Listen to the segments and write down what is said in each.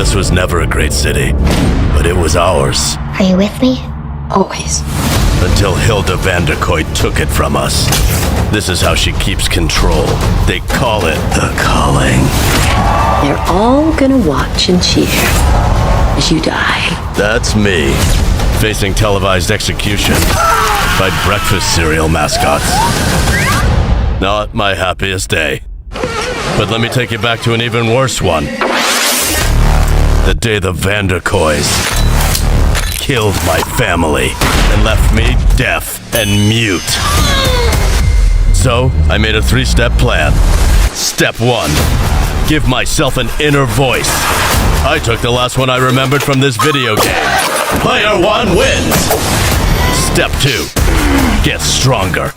This was never a great city, but it was ours. Are you with me? Always. Until Hilda Vanderkoy took it from us. This is how she keeps control. They call it the calling. They're all gonna watch and cheer as you die. That's me, facing televised execution by breakfast cereal mascots. Not my happiest day. But let me take you back to an even worse one. The day the Vanderkoys killed my family and left me deaf and mute. So, I made a 3-step plan. Step 1, give myself an inner voice. I took the last one I remembered from this video game. Player 1 wins! Step 2, get stronger.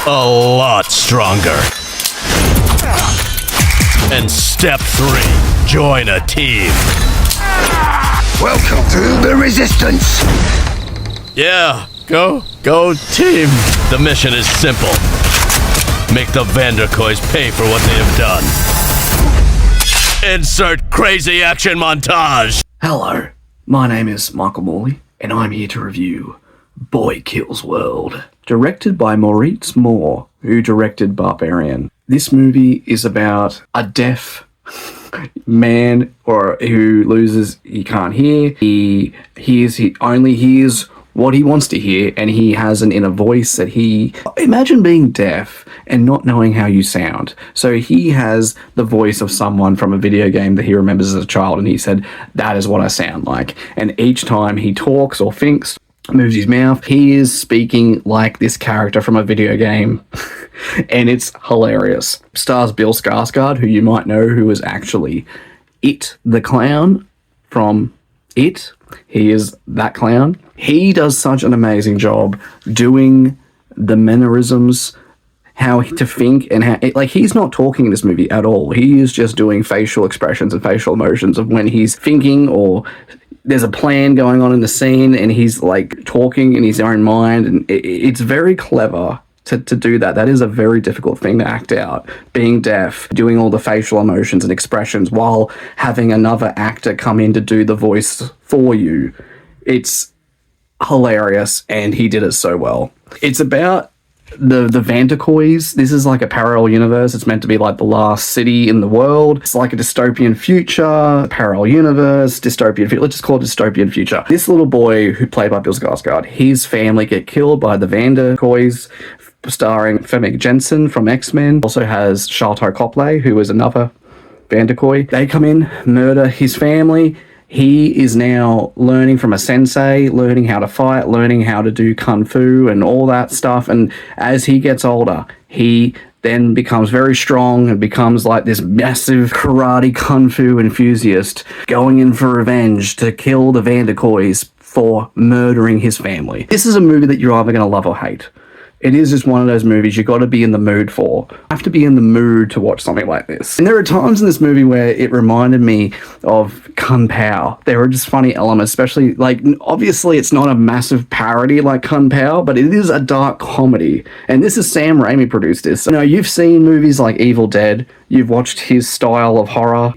A lot stronger. And step 3, join a team. Welcome to the Resistance. Yeah, go team. The mission is simple. Make the Vanderkoys pay for what they have done. Insert crazy action montage. Hello, my name is Michael Morley, and I'm here to review Boy Kills World, directed by Moritz Moore, who directed Barbarian. This movie is about a deaf man who loses, he can't hear, he only hears what he wants to hear, and he has an inner voice that imagine being deaf and not knowing how you sound. So he has the voice of someone from a video game that he remembers as a child, and he said, that is what I sound like. And each time he talks or thinks, moves his mouth, he is speaking like this character from a video game. And it's hilarious. Stars Bill Skarsgård, who you might know, who is actually It, the clown from It. He is that clown. He does such an amazing job doing the mannerisms, how to think, and he's not talking in this movie at all. He is just doing facial expressions and facial emotions of when he's thinking, or there's a plan going on in the scene and he's like talking in his own mind, and it's very clever to do that. That is a very difficult thing to act out. Being deaf, doing all the facial emotions and expressions while having another actor come in to do the voice for you. It's hilarious, and he did it so well. It's about the Vanderkoys. This is like a parallel universe. It's meant to be like the last city in the world. It's like a dystopian future, parallel universe, dystopian future. Let's just call it dystopian future. This little boy, who played by Bill Skarsgård, his family get killed by the Vanderkoys, starring Femmig Jensen from X-Men. Also has Sharlto Copley, who is another Vanderkoy. They come in, murder his family. He is now learning from a sensei, learning how to fight, learning how to do kung fu and all that stuff. And as he gets older, he then becomes very strong and becomes like this massive karate kung fu enthusiast, going in for revenge to kill the Vanderkoys for murdering his family. This is a movie that you're either going to love or hate. It is just one of those movies you got to be in the mood for. I have to be in the mood to watch something like this. And there are times in this movie where it reminded me of Kung Pao. There were just funny elements, especially, like, obviously it's not a massive parody like Kung Pao, but it is a dark comedy. And this is Sam Raimi produced this. You know, you've seen movies like Evil Dead. You've watched his style of horror.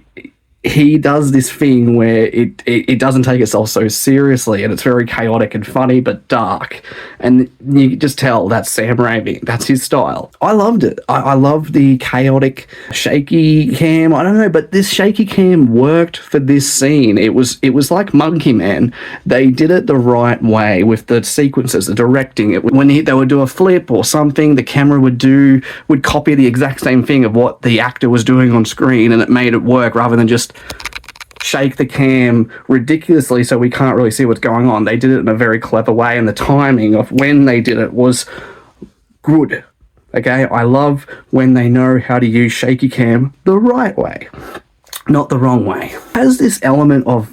He does this thing where it doesn't take itself so seriously, and it's very chaotic and funny but dark, and you can just tell that's Sam Raimi. That's his style. I loved it. I love the chaotic shaky cam. I don't know, but this shaky cam worked for this scene. It was like Monkey Man. They did it the right way with the sequences, the directing. When they would do a flip or something, the camera would copy the exact same thing of what the actor was doing on screen, and it made it work rather than just shake the cam ridiculously so we can't really see what's going on. They did it in a very clever way, and the timing of when they did it was good. Okay, I love when they know how to use shaky cam the right way, not the wrong way. It has this element of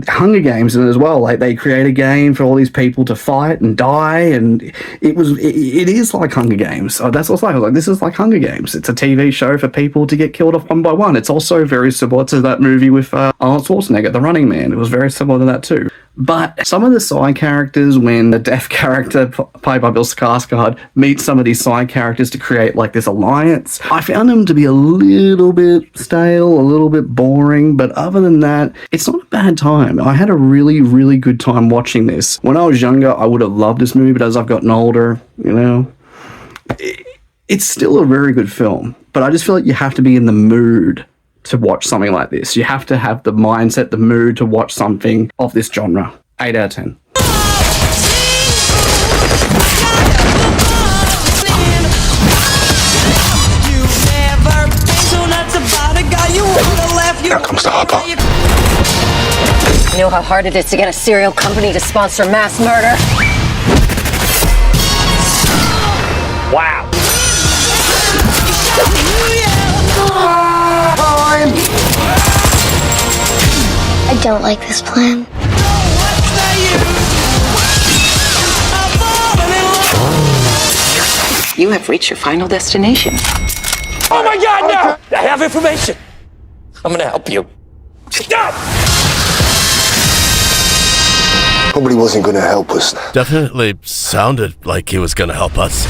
Hunger Games in it as well. Like, they create a game for all these people to fight and die, and it is like Hunger Games. So that's what I was like, this is like Hunger Games. It's a TV show for people to get killed off one by one. It's also very similar to that movie with Arnold Schwarzenegger, The Running Man. It was very similar to that too. But some of the side characters, when the deaf character played by Bill Skarsgård meets some of these side characters to create like this alliance, I found them to be a little bit stale, a little bit boring. But other than that, it's not a bad time. I had a really, really good time watching this. When I was younger, I would have loved this movie, but as I've gotten older, you know, it's still a very good film. But I just feel like you have to be in the mood to watch something like this. You have to have the mindset, the mood to watch something of this genre. 8 out of 10. Here comes the hopper. You know how hard it is to get a serial company to sponsor mass murder? Wow. I don't like this plan. You have reached your final destination. Oh my God, no! I have information. I'm gonna help you. Stop! Probably wasn't going to help us. Definitely sounded like he was gonna help us.